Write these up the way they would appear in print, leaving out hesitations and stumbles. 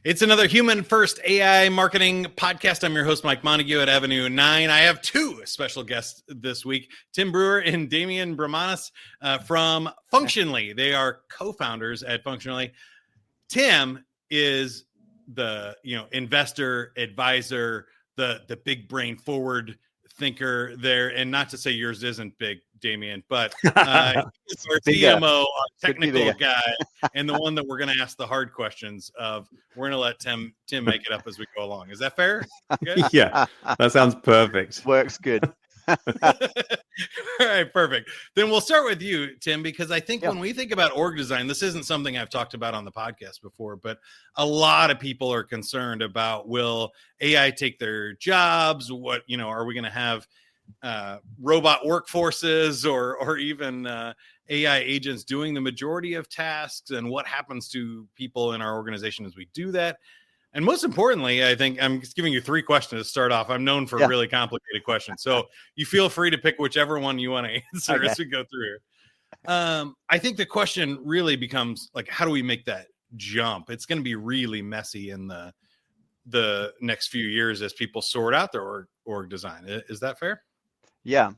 It's another Human First AI Marketing podcast. I'm your host, Mike Montague at Avenue 9. I have two special guests this week, Tim Brewer and Damian Bramanis from Functionally. They are co-founders at Functionally. Tim is the investor, advisor, the big brain forward thinker there. And not to say yours isn't big, Damian, but he's our CMO, our technical guy, and the one that we're going to ask the hard questions of. We're going to let Tim make it up as we go along. Is that fair? Good? Yeah, that sounds perfect. Works good. All right, perfect. Then we'll start with you, Tim, because I think when we think about org design, this isn't something I've talked about on the podcast before, but a lot of people are concerned about, will AI take their jobs? What, are we going to have robot workforces or even AI agents doing the majority of tasks? And what happens to people in our organization as we do that? And most importantly, I think I'm just giving you three questions to start off. I'm known for really complicated questions, so you feel free to pick whichever one you want to answer as we go through here. I think the question really becomes, like, how do we make that jump? It's going to be really messy in the next few years as people sort out their org design. Is that fair? Yeah.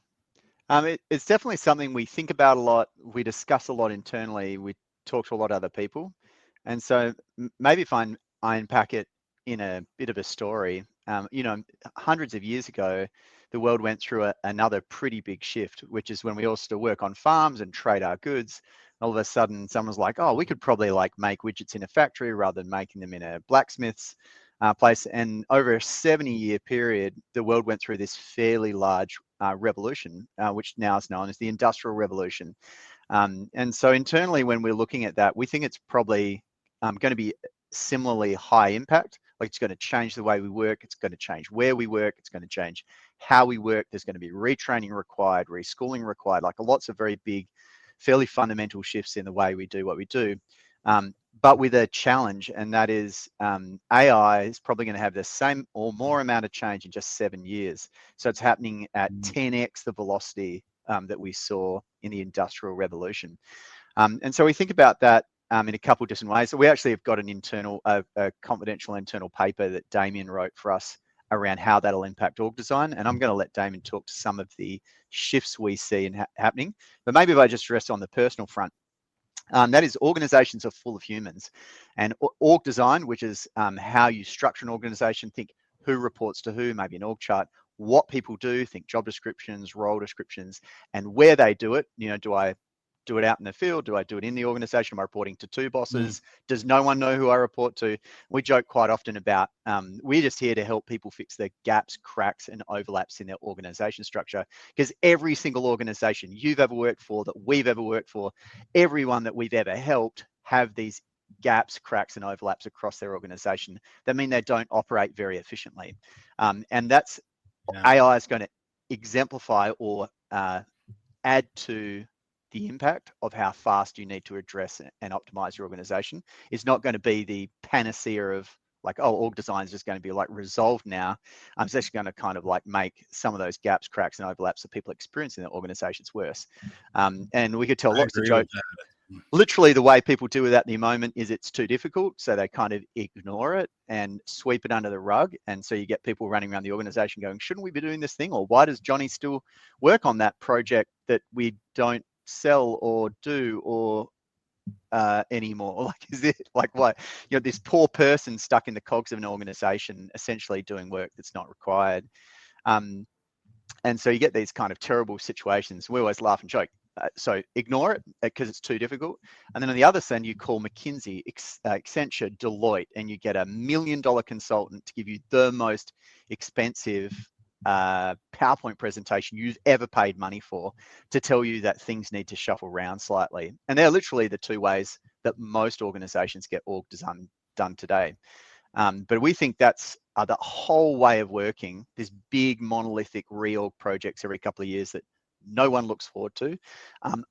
It's definitely something we think about a lot. We discuss a lot internally. We talk to a lot of other people. And so maybe if I unpack it in a bit of a story, hundreds of years ago, the world went through another pretty big shift, which is when we all used to work on farms and trade our goods. All of a sudden, someone's like, oh, we could probably make widgets in a factory rather than making them in a blacksmith's place. And over a 70-year period, the world went through this fairly large revolution, which now is known as the Industrial Revolution. And so internally, when we're looking at that, we think it's probably going to be similarly high impact. Like, it's going to change the way we work. It's going to change where we work. It's going to change how we work. There's going to be retraining required, reschooling required, like lots of very big, fairly fundamental shifts in the way we do what we do. But with a challenge, and that is AI is probably going to have the same or more amount of change in just 7 years. So it's happening at 10x the velocity that we saw in the Industrial Revolution. And so we think about that in a couple of different ways. So we actually have got a confidential internal paper that Damian wrote for us around how that'll impact org design. And I'm going to let Damian talk to some of the shifts we see happening. But maybe if I just rest on the personal front, that is, organizations are full of humans, and org design, which is how you structure an organization, think who reports to who, maybe an org chart, what people do, think job descriptions, role descriptions, and where they do it. Do I do it out in the field? Do I do it in the organization? Am I reporting to two bosses? Does no one know who I report to? We joke quite often about we're just here to help people fix the gaps, cracks, and overlaps in their organization structure, because every single organization you've ever worked for, that we've ever worked for, everyone that we've ever helped have these gaps, cracks, and overlaps across their organization that mean they don't operate very efficiently. And that's AI is going to exemplify or add to the impact of how fast you need to address and optimize your organization. It's not going to be the panacea of like, oh, org design is just going to be like resolved now. It's actually going to kind of like make some of those gaps, cracks, and overlaps that people experience in their organizations worse. And we could tell lots of jokes. Literally, the way people deal with that in the moment is it's too difficult, so they kind of ignore it and sweep it under the rug. And so you get people running around the organization going, shouldn't we be doing this thing? Or why does Johnny still work on that project that we don't sell or do or anymore? Like, is it like what, this poor person stuck in the cogs of an organization essentially doing work that's not required. And so you get these kind of terrible situations. We always laugh and joke. So ignore it because it's too difficult. And then on the other side, you call McKinsey, Accenture, Deloitte, and you get $1 million consultant to give you the most expensive PowerPoint presentation you've ever paid money for, to tell you that things need to shuffle around slightly. And they're literally the two ways that most organizations get org design done today. But we think that's the whole way of working, this big monolithic reorg projects every couple of years that no one looks forward to,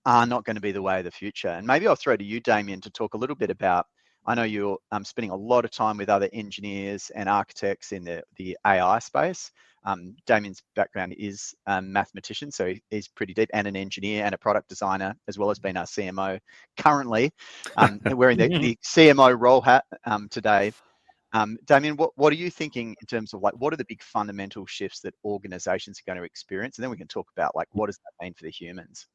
are not going to be the way of the future. And maybe I'll throw to you, Damian, to talk a little bit about, I know you're spending a lot of time with other engineers and architects in the AI space. Damian's background is a mathematician, so he's pretty deep, and an engineer and a product designer, as well as being our CMO currently, wearing the CMO role hat today. Damian, what are you thinking in terms of like, what are the big fundamental shifts that organizations are going to experience? And then we can talk about like, what does that mean for the humans?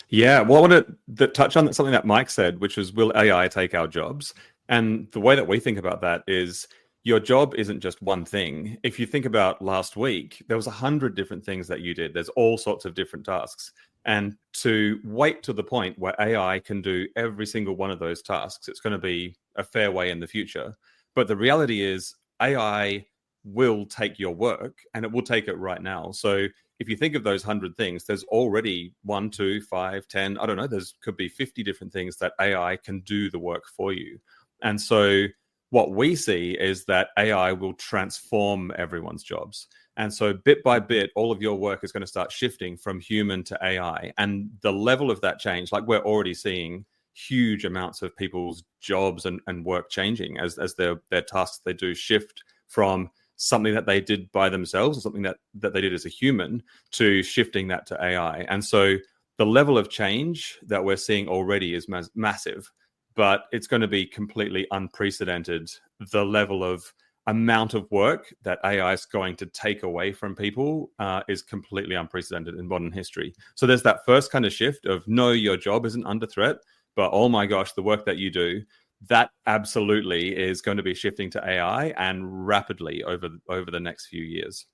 Yeah, well, I want to touch on something that Mike said, which was, will AI take our jobs? And the way that we think about that is your job isn't just one thing. If you think about last week, there was 100 different things that you did. There's all sorts of different tasks. And to wait to the point where AI can do every single one of those tasks, it's going to be a fair way in the future. But the reality is AI will take your work, and it will take it right now. So if you think of those 100 things, there's already 1, 2, 5, 10, I don't know, there's could be 50 different things that AI can do the work for you. And so what we see is that AI will transform everyone's jobs. And so bit by bit, all of your work is going to start shifting from human to AI. And the level of that change, like we're already seeing huge amounts of people's jobs and work changing as their tasks they do shift from something that they did by themselves or something that they did as a human to shifting that to AI. And so the level of change that we're seeing already is massive, but it's going to be completely unprecedented. The level of amount of work that AI is going to take away from people is completely unprecedented in modern history. So there's that first kind of shift of, no, your job isn't under threat, but oh my gosh, the work that you do, that absolutely is going to be shifting to AI, and rapidly over the next few years.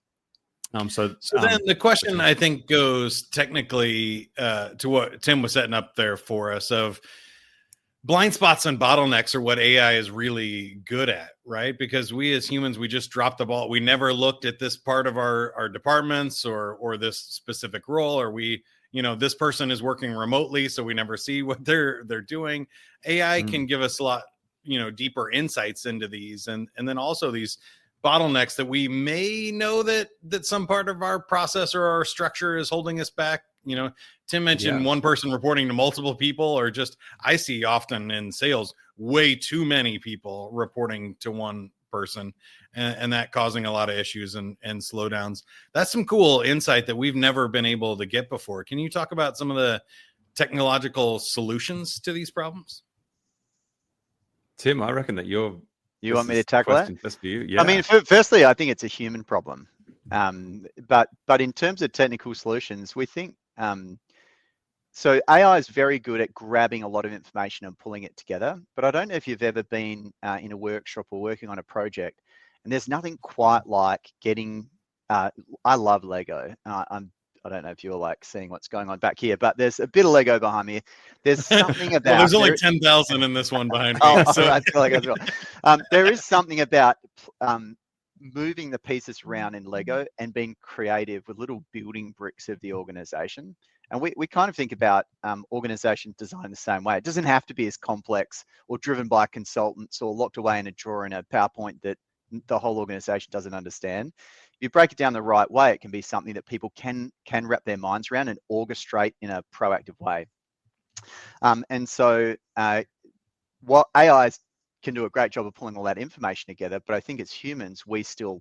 So then the question I think goes technically to what Tim was setting up there for us of blind spots and bottlenecks are what AI is really good at, right? Because we as humans, we just dropped the ball. We never looked at this part of our departments or this specific role, or this person is working remotely, so we never see what they're doing. AI can give us a lot, deeper insights into these, and then also these bottlenecks that we may know that some part of our process or our structure is holding us back. Tim mentioned one person reporting to multiple people, or just I see often in sales way too many people reporting to one person, and that causing a lot of issues and slowdowns. That's some cool insight that we've never been able to get before. Can you talk about some of the technological solutions to these problems? Tim, I reckon that you want me to tackle that? Just for you. Yeah. I mean, firstly, I think it's a human problem. But in terms of technical solutions, we think so AI is very good at grabbing a lot of information and pulling it together. But I don't know if you've ever been in a workshop or working on a project, and there's nothing quite like getting. I love Lego. I don't know if you're like seeing what's going on back here, but there's a bit of Lego behind me. There's something about. Well, there's only 10,000 in this one behind me. So. I feel like as well. There is something about moving the pieces around in Lego and being creative with little building bricks of the organization. And we kind of think about organization design the same way. It doesn't have to be as complex or driven by consultants or locked away in a drawer in a PowerPoint that the whole organization doesn't understand. If you break it down the right way, it can be something that people can wrap their minds around and orchestrate in a proactive way. And so what AI can do a great job of pulling all that information together, but I think as humans, we still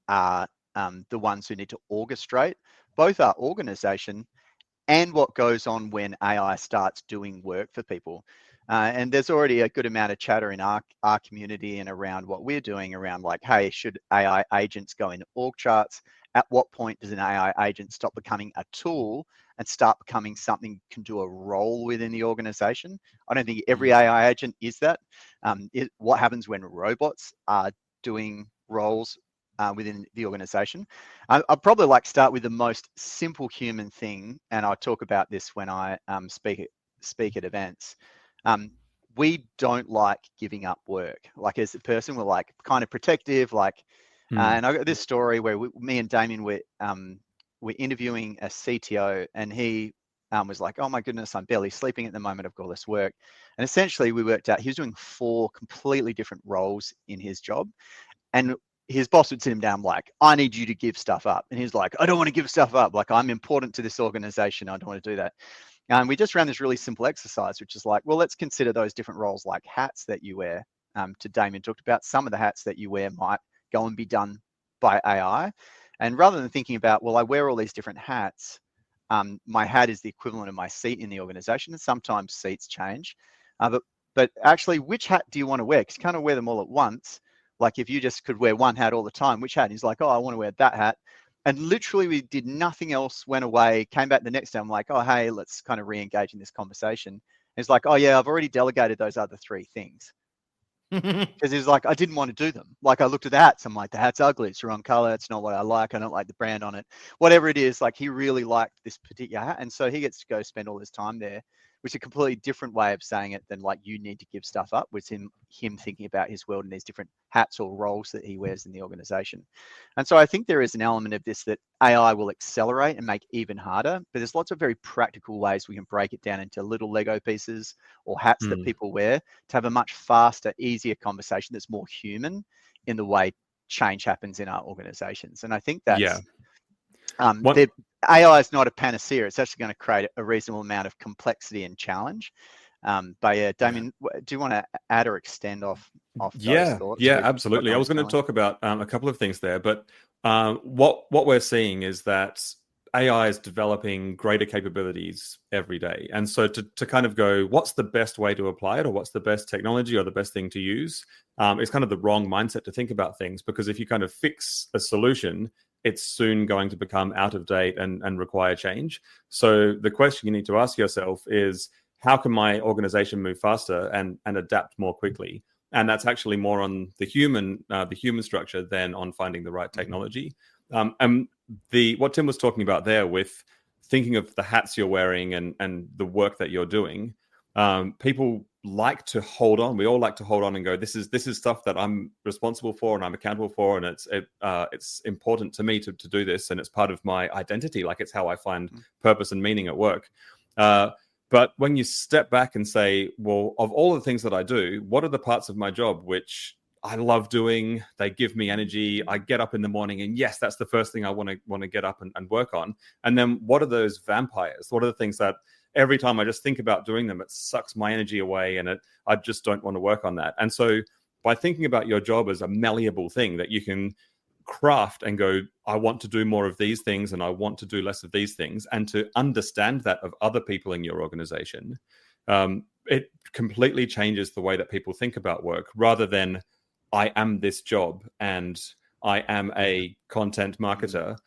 are the ones who need to orchestrate both our organization and what goes on when AI starts doing work for people. And there's already a good amount of chatter in our community and around what we're doing around like, hey, should AI agents go into org charts? At what point does an AI agent stop becoming a tool and start becoming something can do a role within the organization? I don't think every AI agent is that. What happens when robots are doing roles within the organization? I'd probably like to start with the most simple human thing, and I talk about this when I speak at events. We don't like giving up work. Like as a person, we're like kind of protective, like, and I got this story where me and Damian we're interviewing a CTO, and he was like, oh my goodness, I'm barely sleeping at the moment, I've got all this work. And essentially we worked out he was doing 4 completely different roles in his job, and his boss would sit him down like, I need you to give stuff up. And he's like, I don't want to give stuff up. Like, I'm important to this organization. I don't want to do that. And we just ran this really simple exercise, which is like, well, let's consider those different roles like hats that you wear. To Damian talked about, some of the hats that you wear might go and be done by AI. And rather than thinking about, well, I wear all these different hats, my hat is the equivalent of my seat in the organization, and sometimes seats change. But actually, which hat do you want to wear? Because you can't wear them all at once. Like if you just could wear one hat all the time, which hat? And he's like, oh, I want to wear that hat. And literally we did nothing else, went away, came back the next day. I'm like, oh, hey, let's kind of re-engage in this conversation. And he's like, oh yeah, I've already delegated those other 3 things. Because he's like, I didn't want to do them. Like I looked at the hats, I'm like, the hat's ugly, it's the wrong color, it's not what I like, I don't like the brand on it. Whatever it is, like he really liked this particular hat. And so he gets to go spend all his time there, which is a completely different way of saying it than like you need to give stuff up, with him thinking about his world and these different hats or roles that he wears in the organization. And so I think there is an element of this that AI will accelerate and make even harder, but there's lots of very practical ways we can break it down into little Lego pieces or hats that people wear to have a much faster, easier conversation that's more human in the way change happens in our organizations. And I think that's AI is not a panacea. It's actually going to create a reasonable amount of complexity and challenge. But yeah, Damian, do you want to add or extend off those thoughts? Yeah, absolutely. I was going to talk about a couple of things there, but what we're seeing is that AI is developing greater capabilities every day. And so to kind of go, what's the best way to apply it, or what's the best technology or the best thing to use, is kind of the wrong mindset to think about things, because if you kind of fix a solution, it's soon going to become out of date and require change. So the question you need to ask yourself is, how can my organization move faster and adapt more quickly? And that's actually more on the human structure than on finding the right technology. And what Tim was talking about there with thinking of the hats you're wearing and the work that you're doing, people like to hold on. We all like to hold on and go, this is stuff that I'm responsible for and I'm accountable for, and it's important to me to do this, and it's part of my identity. Like it's how I find purpose and meaning at work. But when you step back and say, well, of all the things that I do, what are the parts of my job which I love doing? They give me energy. I get up in the morning and yes, that's the first thing I want to get up and work on. And then what are those vampires? What are the things that every time I just think about doing them, it sucks my energy away, and I just don't want to work on that. And so by thinking about your job as a malleable thing that you can craft and go, I want to do more of these things and I want to do less of these things, and to understand that of other people in your organization, it completely changes the way that people think about work, rather than I am this job and I am a content marketer.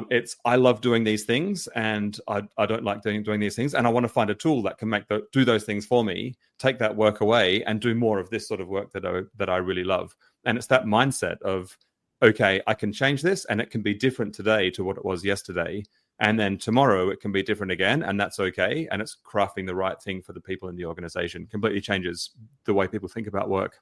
It's I love doing these things and I don't like doing these things, and I want to find a tool that can do those things for me, take that work away and do more of this sort of work that I really love. And it's that mindset of, okay, I can change this and it can be different today to what it was yesterday. And then tomorrow it can be different again, and that's okay. And it's crafting the right thing for the people in the organization. Completely changes the way people think about work.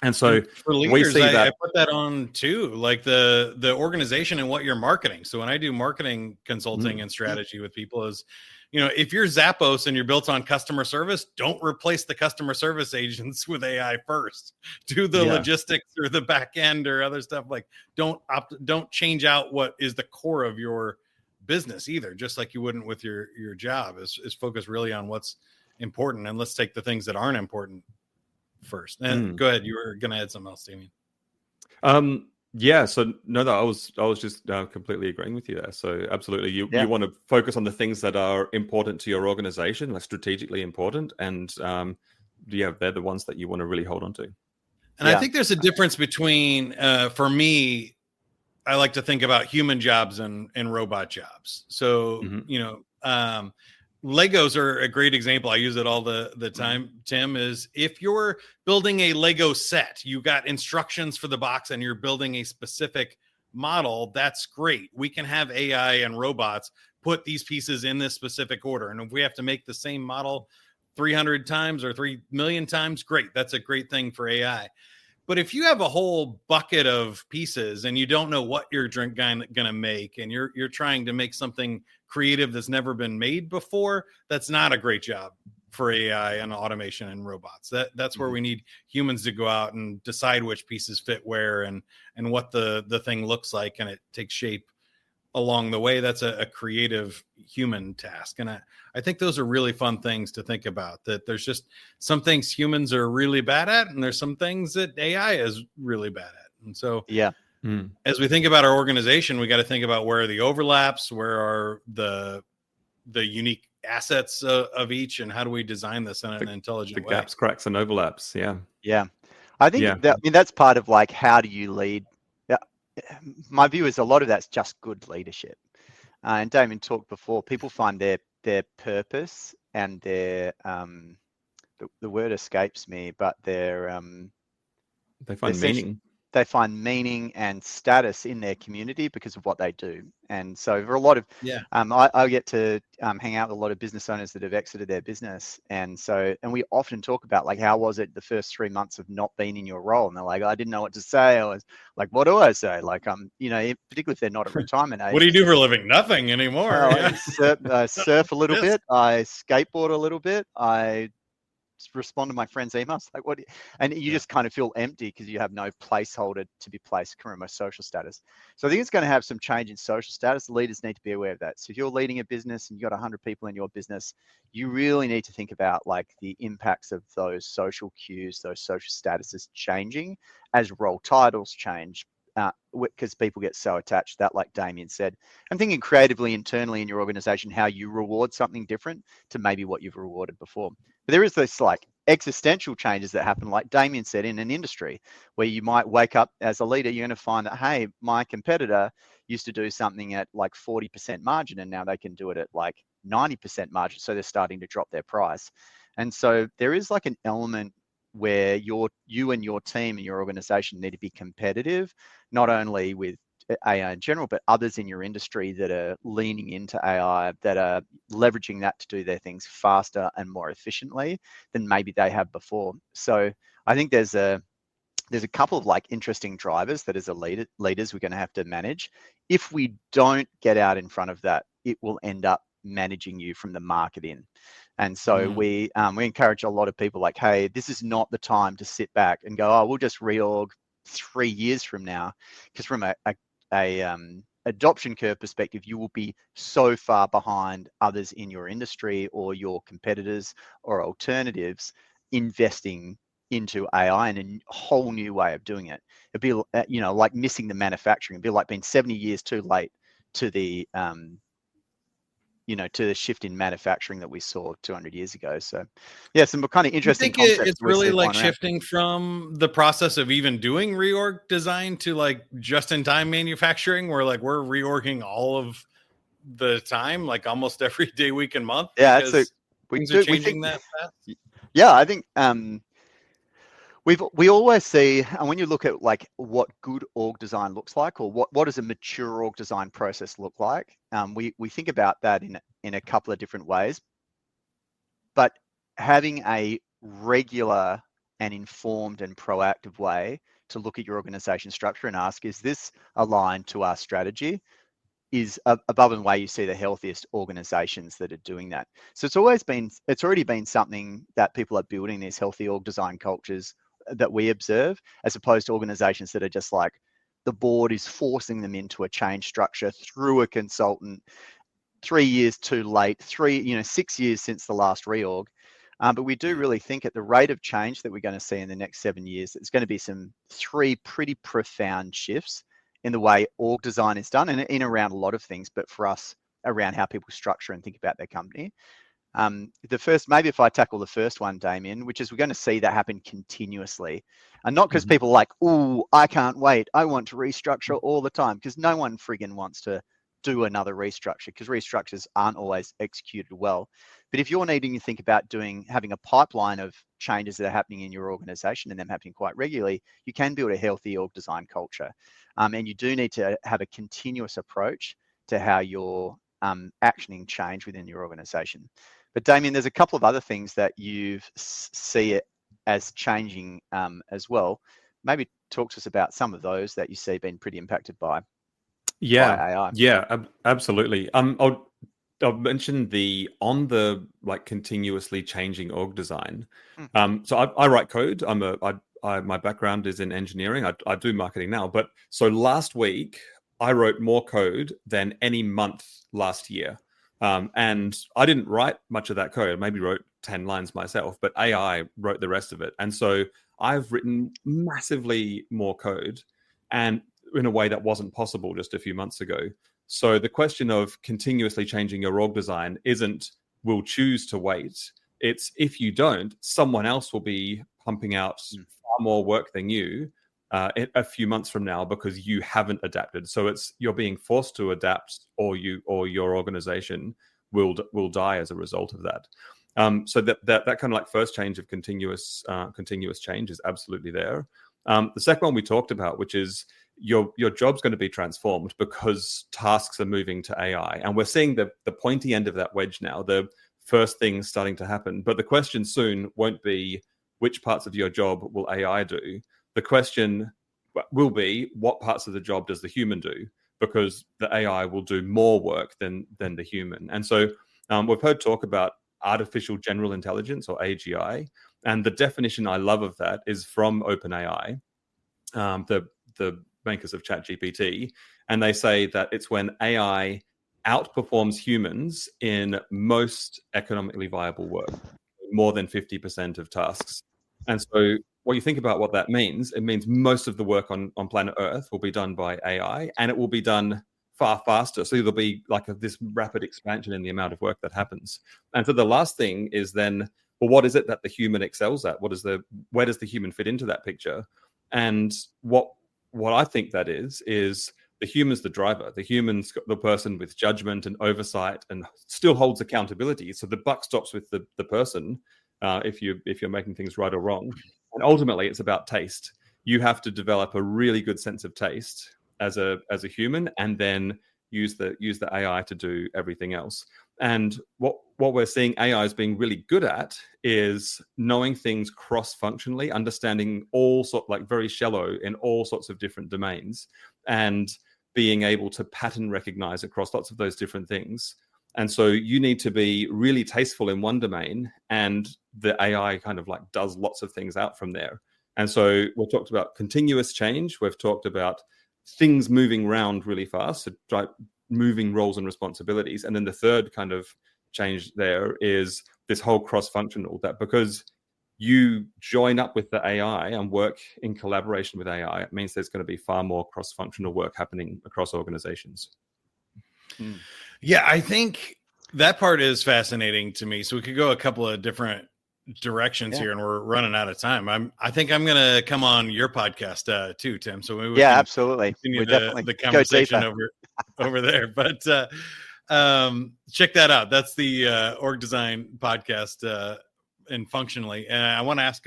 And so for leaders, we see I put that on too, like the organization and what you're marketing. So when I do marketing consulting and strategy with people is, if you're Zappos and you're built on customer service, don't replace the customer service agents with AI first. Do the logistics or the back end or other stuff. Like don't change out what is the core of your business either, just like you wouldn't with your job. Is focus really on what's important, and let's take the things that aren't important first. And go ahead, you were gonna add something else, Damian. So I was just completely agreeing with you there. So absolutely, you want to focus on the things that are important to your organization, like strategically important, and they're the ones that you want to really hold on to. And I think there's a difference between for me, I like to think about human jobs and robot jobs. So Legos are a great example. I use it all the time, Tim, is if you're building a Lego set, you got instructions for the box and you're building a specific model, that's great. We can have AI and robots put these pieces in this specific order. And if we have to make the same model 300 times or 3 million times, great. That's a great thing for AI. But if you have a whole bucket of pieces and you don't know what you're going to make, and you're trying to make something creative that's never been made before, that's not a great job for AI and automation and robots. That's where we need humans to go out and decide which pieces fit where and what the thing looks like, and it takes shape along the way. That's a creative human task. And I think those are really fun things to think about, that there's just some things humans are really bad at, and there's some things that AI is really bad at. And so as we think about our organization, we got to think about where are the overlaps, where are the unique assets of each, and how do we design this in an intelligent way? The gaps, cracks, and overlaps. Yeah. I think that's part of like, how do you lead? My view is a lot of that's just good leadership. And Damian talked before, people find their purpose and their the word escapes me, but they find meaning. They find meaning and status in their community because of what they do. And so for a lot of, I get to hang out with a lot of business owners that have exited their business. And we often talk about like, how was it the first 3 months of not being in your role? And they're like, I didn't know what to say. I was like, what do I say? Like, particularly if they're not at retirement age. What do you do for a living? Nothing anymore. I surf a little bit. I skateboard a little bit. I respond to my friends' emails, like what, and you just kind of feel empty because you have no placeholder to be placed current my social status. So I think it's going to have some change in social status. Leaders need to be aware of that. So if you're leading a business and you've got 100 people in your business, you really need to think about like the impacts of those social cues, those social statuses changing as role titles change, because people get so attached to that, like Damian said. I'm thinking creatively internally in your organization, how you reward something different to maybe what you've rewarded before. But there is this like existential changes that happen, like Damian said, in an industry where you might wake up as a leader, you're going to find that, hey, my competitor used to do something at like 40% margin and now they can do it at like 90% margin. So they're starting to drop their price. And so there is like an element where you and your team and your organization need to be competitive, not only with AI in general, but others in your industry that are leaning into AI, that are leveraging that to do their things faster and more efficiently than maybe they have before. So I think there's a couple of like interesting drivers that as a leaders we're going to have to manage. If we don't get out in front of that, it will end up managing you from the market in. And so we encourage a lot of people like, hey, this is not the time to sit back and go, oh, we'll just reorg 3 years from now, because from a adoption curve perspective, you will be so far behind others in your industry or your competitors or alternatives investing into AI and a whole new way of doing it. It'd be, like missing the manufacturing. It'd be like being 70 years too late to the to the shift in manufacturing that we saw 200 years ago. So yeah, some kind of interesting concepts. It's really like shifting from the process of even doing reorg design to like just-in-time manufacturing, where like we're reorging all of the time, like almost every day, week, and month. Yeah, things are changing that fast. Yeah, I think we always see, and when you look at like what good org design looks like, or what does a mature org design process look like, we think about that in a couple of different ways. But having a regular and informed and proactive way to look at your organization structure and ask, is this aligned to our strategy, is above and way you see the healthiest organizations that are doing that. So it's already been something that people are building, these healthy org design cultures that we observe, as opposed to organizations that are just like the board is forcing them into a change structure through a consultant 3 years too late, 6 years since the last reorg. But we do really think at the rate of change that we're going to see in the next 7 years, there's going to be three pretty profound shifts in the way org design is done, and in around a lot of things, but for us around how people structure and think about their company. The first, maybe if I tackle the first one, Damian, which is we're going to see that happen continuously, and not because people are like, oh, I can't wait, I want to restructure all the time, because no one friggin' wants to do another restructure, because restructures aren't always executed well. But if you're needing to think about having a pipeline of changes that are happening in your organization and them happening quite regularly, you can build a healthy org design culture. And you do need to have a continuous approach to how you're actioning change within your organization. But Damian, there's a couple of other things that you see it as changing as well. Maybe talk to us about some of those that you see being pretty impacted by AI. Yeah, absolutely. I'll mention on the like continuously changing org design. So I write code. My background is in engineering. I do marketing now, but so last week I wrote more code than any month last year. And I didn't write much of that code. I maybe wrote 10 lines myself, but AI wrote the rest of it. And so I've written massively more code, and in a way that wasn't possible just a few months ago. So the question of continuously changing your org design isn't we'll choose to wait. It's if you don't, someone else will be pumping out far more work than you a few months from now because you haven't adapted. So it's you're being forced to adapt, or your organization will die as a result of that. So that kind of like first change of continuous change is absolutely there. The second one we talked about, which is your job's going to be transformed because tasks are moving to AI, and we're seeing the pointy end of that wedge now. The first things starting to happen, but the question soon won't be which parts of your job will AI do. The question will be what parts of the job does the human do, because the AI will do more work than the human. And so we've heard talk about artificial general intelligence, or AGI, and the definition I love of that is from OpenAI, the makers of ChatGPT, and they say that it's when AI outperforms humans in most economically viable work, more than 50% of tasks. And so what you think about what that means, it means most of the work on planet Earth will be done by AI, and it will be done far faster. So there'll be like this rapid expansion in the amount of work that happens. And so the last thing is then, well, what is it that the human excels at? Where does the human fit into that picture? And what I think that is the human's the driver. The human's the person with judgment and oversight and still holds accountability. So the buck stops with the person if you're making things right or wrong. And ultimately, it's about taste. You have to develop a really good sense of taste as a human, and then use the AI to do everything else. And what we're seeing AI is being really good at is knowing things cross-functionally, understanding all sorts, like very shallow in all sorts of different domains, and being able to pattern recognize across lots of those different things. And so you need to be really tasteful in one domain, and the AI kind of like does lots of things out from there. And so we've talked about continuous change. We've talked about things moving around really fast, so moving roles and responsibilities. And then the third kind of change there is this whole cross-functional, that because you join up with the AI and work in collaboration with AI, it means there's going to be far more cross-functional work happening across organizations. Yeah, I think that part is fascinating to me. So we could go a couple of different directions here, and we're running out of time. I think I'm going to come on your podcast too, Tim. So maybe we can absolutely. continue the conversation over there. But check that out. That's the Org Design podcast, and functionally. And I want to ask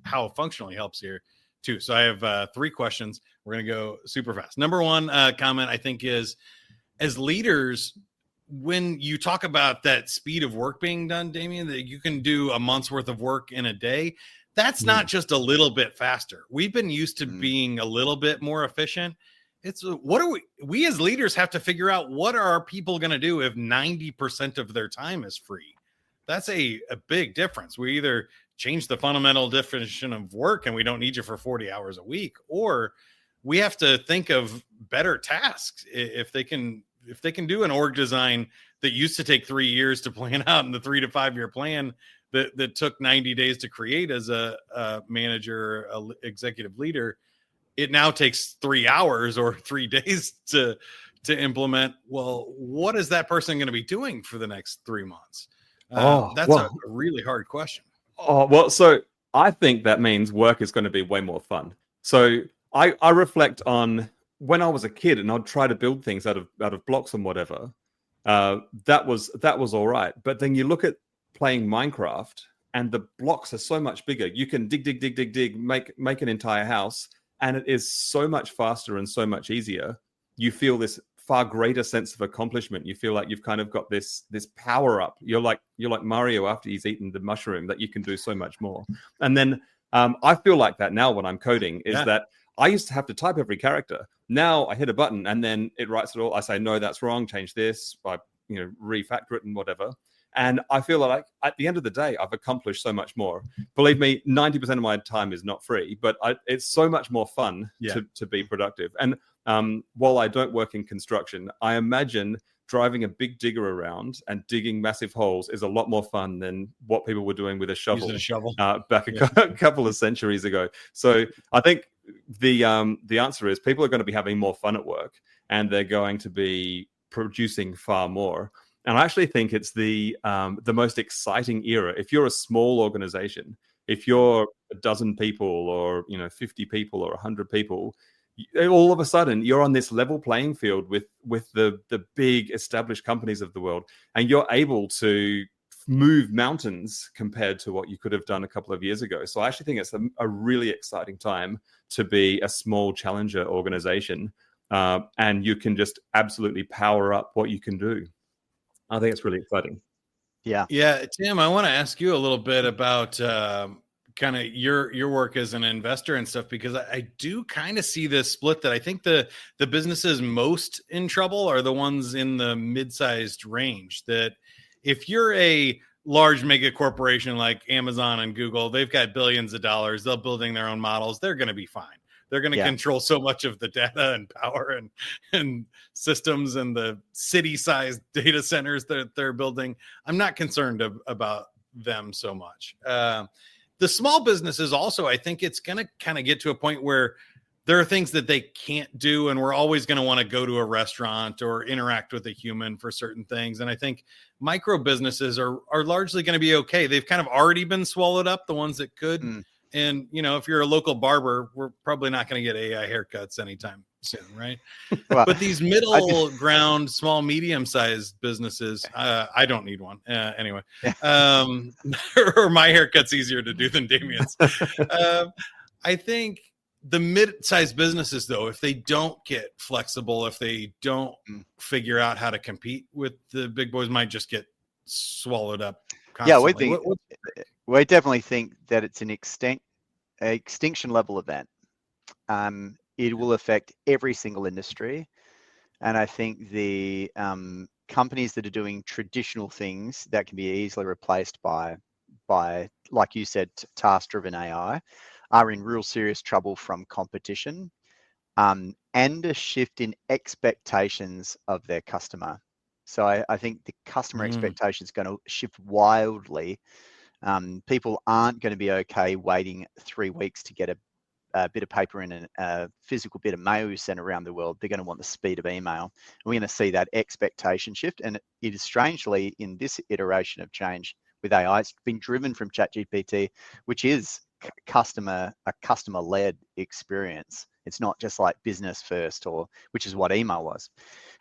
how functionally helps here too. So I have 3 questions. We're going to go super fast. Number one comment I think is, as leaders, when you talk about that speed of work being done, Damian, that you can do a month's worth of work in a day, that's not just a little bit faster. We've been used to being a little bit more efficient. It's what are we as leaders have to figure out, what are our people going to do if 90% of their time is free? That's a big difference. We either change the fundamental definition of work and we don't need you for 40 hours a week, or we have to think of better tasks. If they can do an org design that used to take 3 years to plan out, in the 3 to 5 year plan that took 90 days to create as a manager, executive leader, it now takes 3 hours or 3 days to implement. Well, what is that person going to be doing for the next 3 months? That's a really hard question. So I think that means work is going to be way more fun. So I reflect on when I was a kid and I'd try to build things out of blocks and whatever. That was all right. But then you look at playing Minecraft and the blocks are so much bigger. You can dig, make an entire house, and it is so much faster and so much easier. You feel this far greater sense of accomplishment. You feel like you've kind of got this power up. You're like Mario after he's eaten the mushroom, that you can do so much more. And then I feel like that now when I'm coding, is that I used to have to type every character. Now I hit a button and then it writes it all. I say, no, that's wrong. Change this. I refactor it and whatever. And I feel like at the end of the day, I've accomplished so much more. Believe me, 90% of my time is not free, but it's so much more fun to be productive. And While I don't work in construction, I imagine driving a big digger around and digging massive holes is a lot more fun than what people were doing with a shovel, Using a shovel. Back a couple of centuries ago. So I think the answer is people are going to be having more fun at work, and they're going to be producing far more. And I actually think it's the most exciting era. If you're a small organization, if you're a dozen people or 50 people or 100 people, all of a sudden you're on this level playing field with the big established companies of the world, and you're able to move mountains compared to what you could have done a couple of years ago. So I actually think it's a really exciting time to be a small challenger organization, and you can just absolutely power up what you can do. I think it's really exciting. Yeah. Tim, I want to ask you a little bit about kind of your work as an investor and stuff, because I do kind of see this split that I think the businesses most in trouble are the ones in the mid-sized range. That if you're a large mega corporation like Amazon and Google, they've got billions of dollars, they're building their own models, they're going to be fine. They're going to control so much of the data and power and systems and the city-sized data centers that they're building. I'm not concerned about them so much. The small businesses also, I think it's going to kind of get to a point where there are things that they can't do, and we're always going to want to go to a restaurant or interact with a human for certain things. And I think micro businesses are largely going to be okay. They've kind of already been swallowed up, the ones that could. And, if you're a local barber, we're probably not going to get AI haircuts anytime soon, right? Well, but these middle ground, small, medium-sized businesses, I don't need one anyway. Or my haircut's easier to do than Damian's. I think the mid-sized businesses, though, if they don't get flexible, if they don't figure out how to compete with the big boys, might just get swallowed up constantly. Yeah, we definitely think that it's an extinction level event. It will affect every single industry. And I think the companies that are doing traditional things that can be easily replaced by like you said, task-driven AI, are in real serious trouble from competition and a shift in expectations of their customer. So I think the customer expectation is going to shift wildly. People aren't going to be okay waiting 3 weeks to get a bit of paper in a physical bit of mail you send around the world. They're going to want the speed of email. And we're going to see that expectation shift. And it is strangely, in this iteration of change with AI, it's been driven from ChatGPT, which is a customer-led experience. It's not just like business first, which is what email was.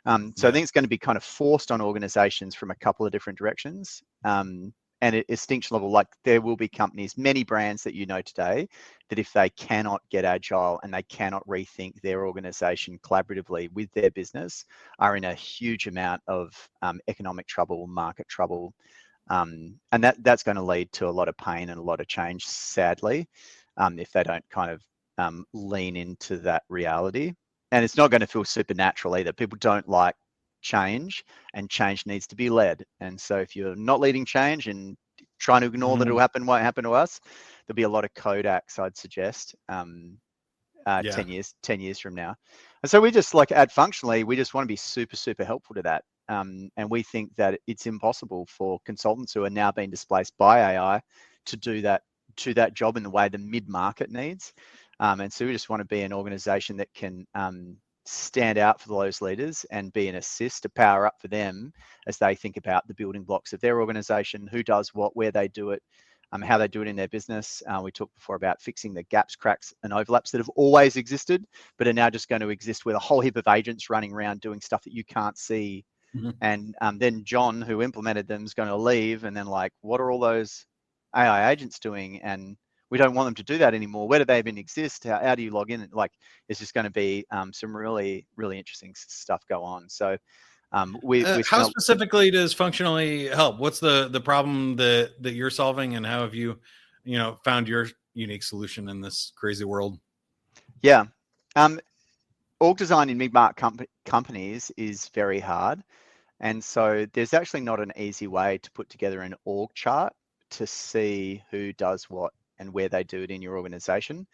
So I think it's going to be kind of forced on organizations from a couple of different directions. And at extinction level, like there will be companies, many brands that you know today, that if they cannot get agile and they cannot rethink their organization collaboratively with their business, are in a huge amount of economic trouble, market trouble. And that's going to lead to a lot of pain and a lot of change, sadly, if they don't kind of lean into that reality. And it's not going to feel supernatural either. People don't like change, and change needs to be led. And so if you're not leading change and trying to ignore that it'll happen, won't happen to us, there'll be a lot of Kodaks, I'd suggest, 10 years from now. And so we just functionally, we just want to be super, super helpful to that. And we think that it's impossible for consultants who are now being displaced by AI to do that job in the way the mid-market needs. And so we just want to be an organization that can stand out for those leaders and be an assist to power up for them as they think about the building blocks of their organization, who does what, where they do it, how they do it in their business. We talked before about fixing the gaps, cracks, and overlaps that have always existed, but are now just going to exist with a whole heap of agents running around doing stuff that you can't see. And then John, who implemented them, is going to leave, and then what are all those AI agents doing? And we don't want them to do that anymore. Where do they even exist? How do you log in? It's just going to be some really, really interesting stuff go on. So how specifically does functionally help? What's the problem that you're solving, and how have you found your unique solution in this crazy world? Yeah. Org design in mid-market companies is very hard. And so there's actually not an easy way to put together an org chart to see who does what and where they do it in your organization.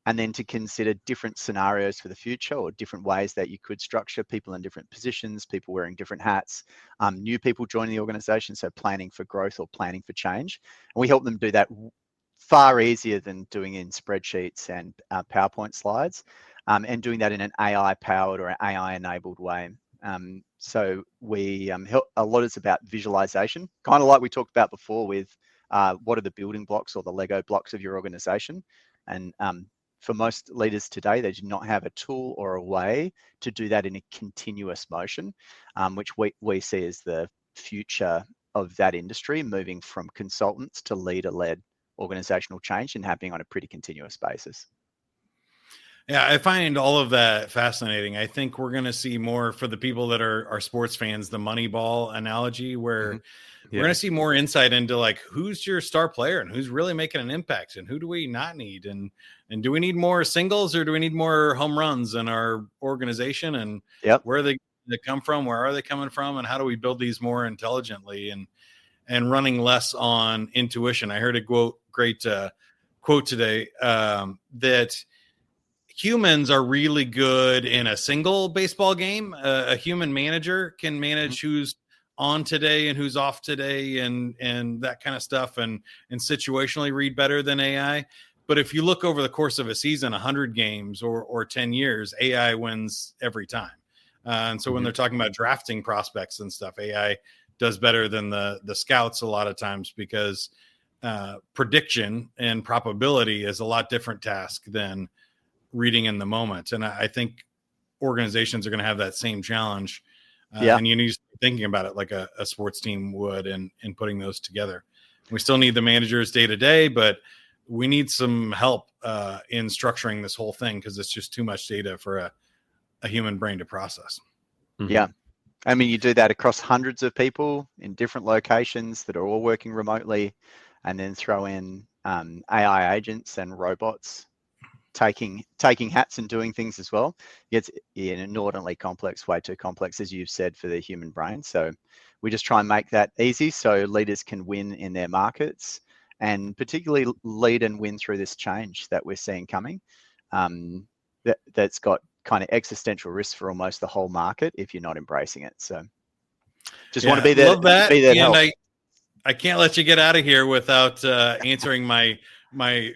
and then to consider different scenarios for the future, or different ways that you could structure people in different positions, people wearing different hats, new people joining the organization, so planning for growth or planning for change. And we help them do that far easier than doing it in spreadsheets and PowerPoint slides, and doing that in an AI-powered or an AI-enabled way. So we help a lot. It's about visualization, kind of like we talked about before with what are the building blocks or the Lego blocks of your organization. And for most leaders today, they do not have a tool or a way to do that in a continuous motion, which we see as the future of that industry, moving from consultants to leader-led organizational change and happening on a pretty continuous basis. Yeah, I find all of that fascinating. I think we're going to see more, for the people that are sports fans, the Moneyball analogy, where we're going to see more insight into like who's your star player and who's really making an impact, and who do we not need, and do we need more singles or do we need more home runs in our organization, and where are they come from, where are they coming from, and how do we build these more intelligently and running less on intuition. I heard a great quote today that humans are really good in a single baseball game. A human manager can manage who's on today and who's off today and that kind of stuff, and situationally read better than AI. But if you look over the course of a season, 100 games or 10 years, AI wins every time. And so when they're talking about drafting prospects and stuff, AI does better than the scouts a lot of times, because prediction and probability is a lot different task than reading in the moment. And I think organizations are going to have that same challenge. And you need to be thinking about it like a sports team would, and putting those together. We still need the managers day to day, but we need some help in structuring this whole thing, because it's just too much data for a human brain to process. Yeah. I mean, you do that across hundreds of people in different locations that are all working remotely, and then throw in AI agents and robots taking hats and doing things as well. It's an inordinately complex, way too complex, as you've said, for the human brain. So we just try and make that easy so leaders can win in their markets, and particularly lead and win through this change that we're seeing coming. That's got kind of existential risks for almost the whole market if you're not embracing it. So just want to be there. Love that. Be there to and help. I can't let you get out of here without answering my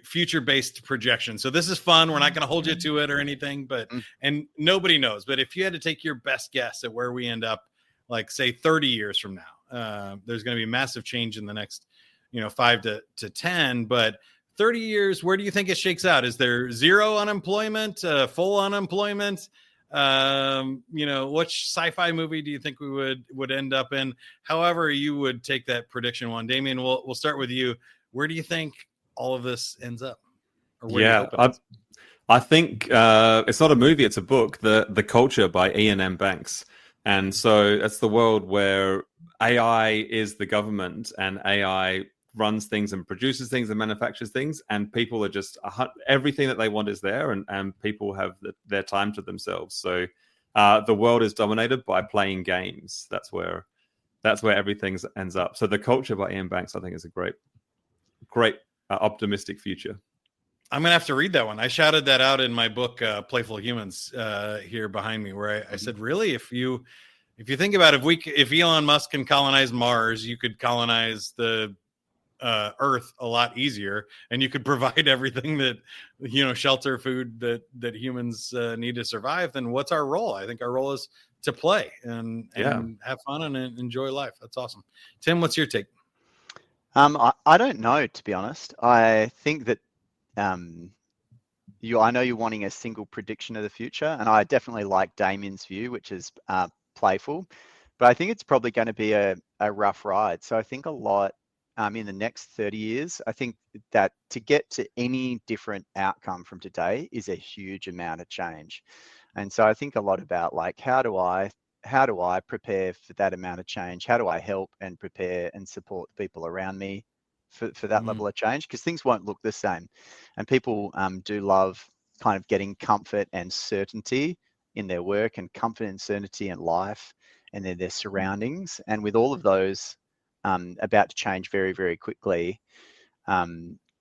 future-based projection. So this is fun. We're not going to hold you to it or anything, and nobody knows. But if you had to take your best guess at where we end up, like say 30 years from now, there's going to be massive change in the next, 5 to 10. But 30 years, where do you think it shakes out? Is there zero unemployment, full unemployment? Which sci-fi movie do you think we would end up in? However you would take that prediction one. Damian, we'll start with you. Where do you think all of this ends up? I think it's not a movie, it's a book, The Culture by Ian M. Banks. And so it's the world where AI is the government, and AI runs things and produces things and manufactures things, and people are just everything that they want is there, and people have their time to themselves. So the world is dominated by playing games. That's where everything ends up. So The Culture by Ian Banks, I think, is a great optimistic future. I'm gonna have to read that one. I shouted that out in my book, Playful Humans, here behind me, where I said, really, if you think about if Elon Musk can colonize Mars, you could colonize the Earth a lot easier, and you could provide everything that shelter, food that humans need to survive. Then what's our role? I think our role is to play and have fun and enjoy life. That's awesome. Tim, what's your take? I don't know, to be honest. I think that I know you're wanting a single prediction of the future, and I definitely like Damian's view, which is playful, but I think it's probably going to be a rough ride. So I think a lot in the next 30 years, I think that to get to any different outcome from today is a huge amount of change. And so I think a lot about like, how do I prepare for that amount of change? How do I help and prepare and support the people around me for that level of change? Because things won't look the same. And people do love kind of getting comfort and certainty in their work, and comfort and certainty in life and in their surroundings. And with all of those about to change very, very quickly,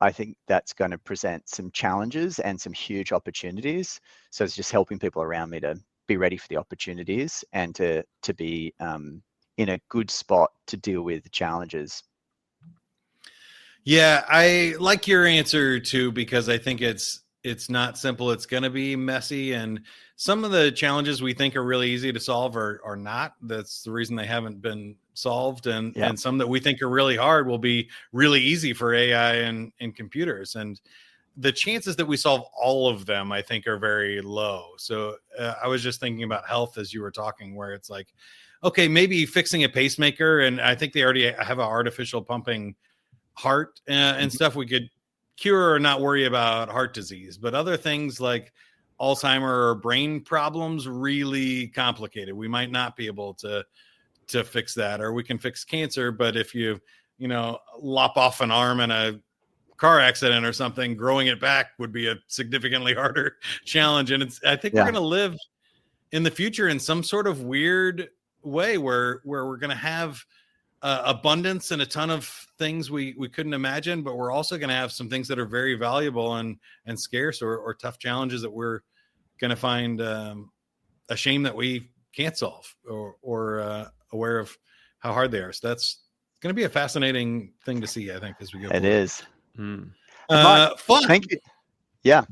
I think that's going to present some challenges and some huge opportunities. So it's just helping people around me to be ready for the opportunities and to be in a good spot to deal with the challenges. Yeah, I like your answer too, because I think it's not simple. It's going to be messy, and some of the challenges we think are really easy to solve are not. That's the reason they haven't been solved, and some that we think are really hard will be really easy for AI and computers. And the chances that we solve all of them, I think, are very low. So I was just thinking about health as you were talking, where it's like, okay, maybe fixing a pacemaker, and I think they already have an artificial pumping heart and stuff, we could cure or not worry about heart disease. But other things like Alzheimer or brain problems, really complicated. We might not be able to fix that. Or we can fix cancer, but if you lop off an arm in a car accident or something, growing it back would be a significantly harder challenge. And I think we're going to live in the future in some sort of weird way where we're going to have abundance and a ton of things we couldn't imagine, but we're also going to have some things that are very valuable and scarce, or tough challenges that we're going to find a shame that we can't solve, or aware of how hard they are. So that's going to be a fascinating thing to see, I think, as we go forward. It is. Mike, fun. Thank you. Yeah.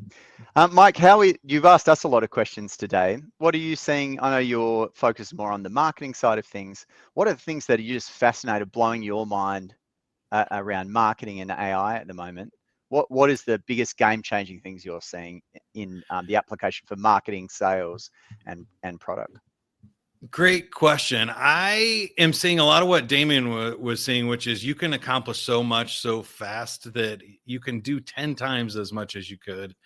Mike, you've asked us a lot of questions today. What are you seeing? I know you're focused more on the marketing side of things. What are the things that are just fascinated, blowing your mind around marketing and AI at the moment? What is the biggest game-changing things you're seeing in the application for marketing, sales, and product? Great question. I am seeing a lot of what Damian was seeing, which is you can accomplish so much so fast that you can do 10 times as much as you could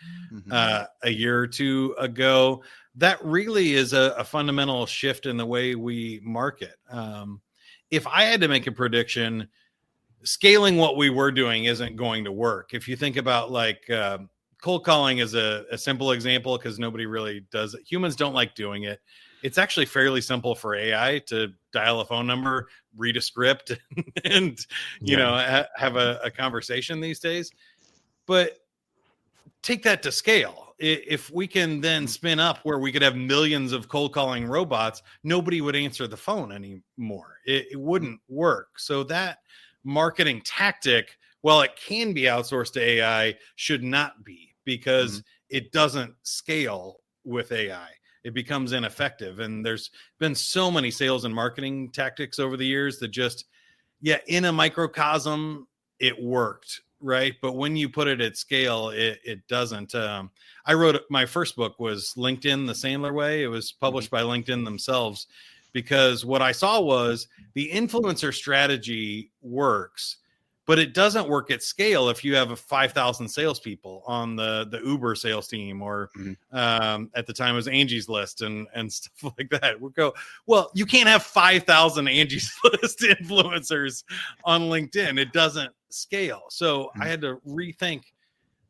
a year or two ago. That really is a fundamental shift in the way we market. If I had to make a prediction, scaling what we were doing isn't going to work. If you think about cold calling is a simple example, because nobody really does it. Humans don't like doing it. It's actually fairly simple for AI to dial a phone number, read a script, and have a conversation these days. But take that to scale. If we can then spin up where we could have millions of cold calling robots, nobody would answer the phone anymore. It wouldn't work. So that marketing tactic, while it can be outsourced to AI, should not be, because it doesn't scale with AI. It becomes ineffective. And there's been so many sales and marketing tactics over the years that just, in a microcosm, it worked, right? But when you put it at scale, it doesn't. I wrote, my first book was LinkedIn, The Sandler Way. It was published by LinkedIn themselves, because what I saw was the influencer strategy works, but it doesn't work at scale if you have 5,000 salespeople on the Uber sales team, or at the time it was Angie's List and stuff like that. We'll go, well, you can't have 5,000 Angie's List influencers on LinkedIn. It doesn't scale. So I had to rethink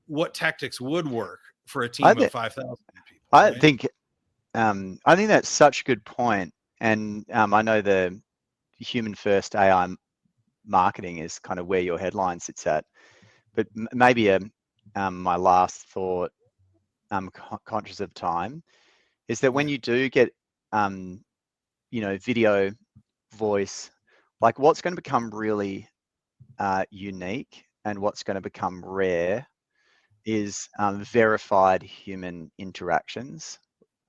what tactics would work for a team of 5,000 people. I think that's such a good point. And I know the human first AI marketing is kind of where your headline sits at, but maybe my last thought, conscious of time, is that when you do get video, voice, like what's going to become really unique and what's going to become rare is verified human interactions,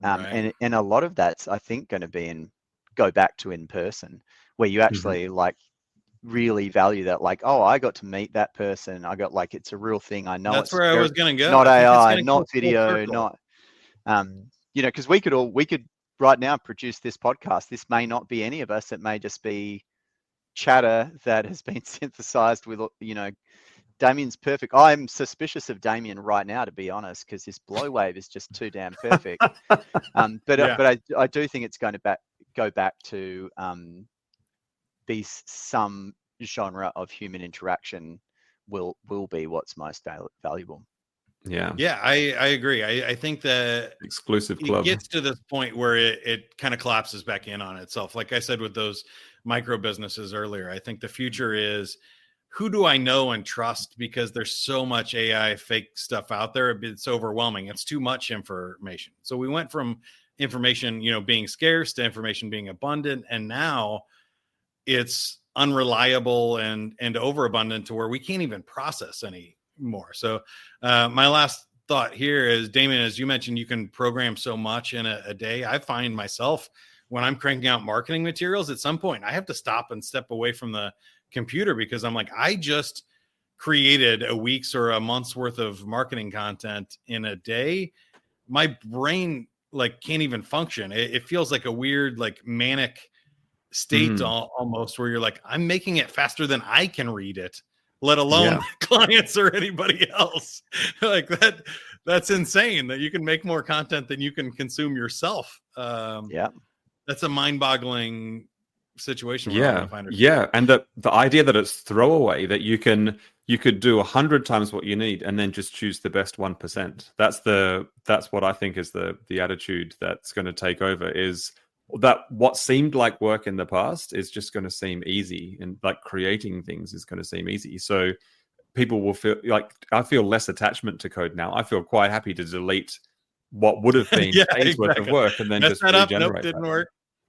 and a lot of that's, I think, going to go back to in person, where you actually really value that, like, oh, I got to meet that person. I got, it's a real thing. I know that's where I was going to go. Not AI, not video, not, because we could right now produce this podcast. This may not be any of us. It may just be chatter that has been synthesized with, Damian's perfect. I'm suspicious of Damian right now, to be honest, because this blow wave is just too damn perfect. But I do think it's going to go back to be some genre of human interaction will be what's most valuable. I agree. I think that exclusive club, it gets to this point where it kind of collapses back in on itself. Like I said with those micro businesses earlier, I think the future is who do I know and trust? Because there's so much AI fake stuff out there. It's overwhelming. It's too much information. So we went from information, being scarce to information being abundant. And now it's unreliable and overabundant to where we can't even process anymore. So my last thought here is, Damian, as you mentioned, you can program so much in a day. I find myself, when I'm cranking out marketing materials, at some point I have to stop and step away from the computer, because I'm like, I just created a week's or a month's worth of marketing content in a day. My brain can't even function. It feels like a weird, manic state almost, where you're like, I'm making it faster than I can read it, let alone clients or anybody else. That's insane that you can make more content than you can consume yourself. That's a mind-boggling situation. And the idea that it's throwaway, that you could do 100 times what you need and then just choose the best 1%. That's what I think is the attitude that's going to take over, is that what seemed like work in the past is just going to seem easy, and creating things is going to seem easy. So people will feel I feel less attachment to code now. I feel quite happy to delete what would have been days worth of work and then just regenerate. Nope, didn't work.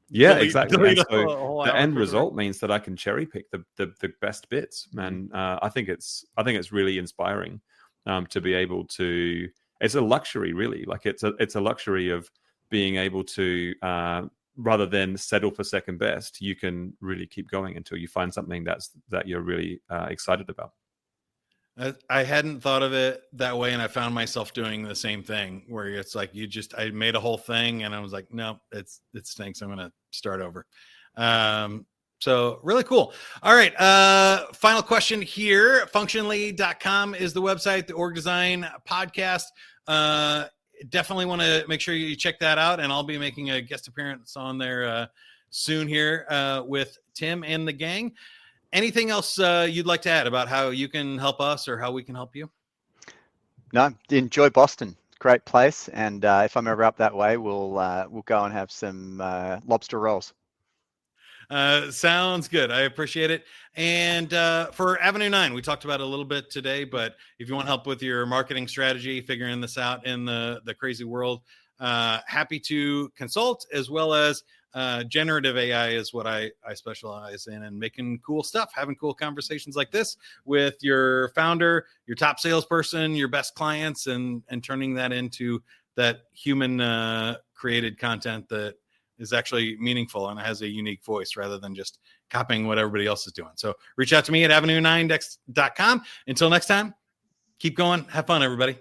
Yeah, exactly. And so the end result means that I can cherry pick the best bits, and I think it's really inspiring to be able to. It's a luxury, really. It's a luxury of being able to, rather than settle for second best, you can really keep going until you find something that you're really excited about. I hadn't thought of it that way, and I found myself doing the same thing, where it's like I made a whole thing and I was like, no, it stinks. I'm going to start over. So really cool. All right. Final question here. Functionally.com is the website, the Org Design podcast. Definitely want to make sure you check that out, and I'll be making a guest appearance on there soon here with Tim and the gang. Anything else you'd like to add about how you can help us or how we can help you? No, enjoy Boston. Great place. And if I'm ever up that way, we'll go and have some lobster rolls. Sounds good. I appreciate it. And for Avenue 9, we talked about it a little bit today, but if you want help with your marketing strategy, figuring this out in the crazy world, happy to consult, as well as generative AI is what I specialize in, and making cool stuff, having cool conversations like this with your founder, your top salesperson, your best clients, and turning that into that human created content that is actually meaningful and has a unique voice, rather than just copying what everybody else is doing. So reach out to me at avenue9.com. Until next time, keep going. Have fun, everybody.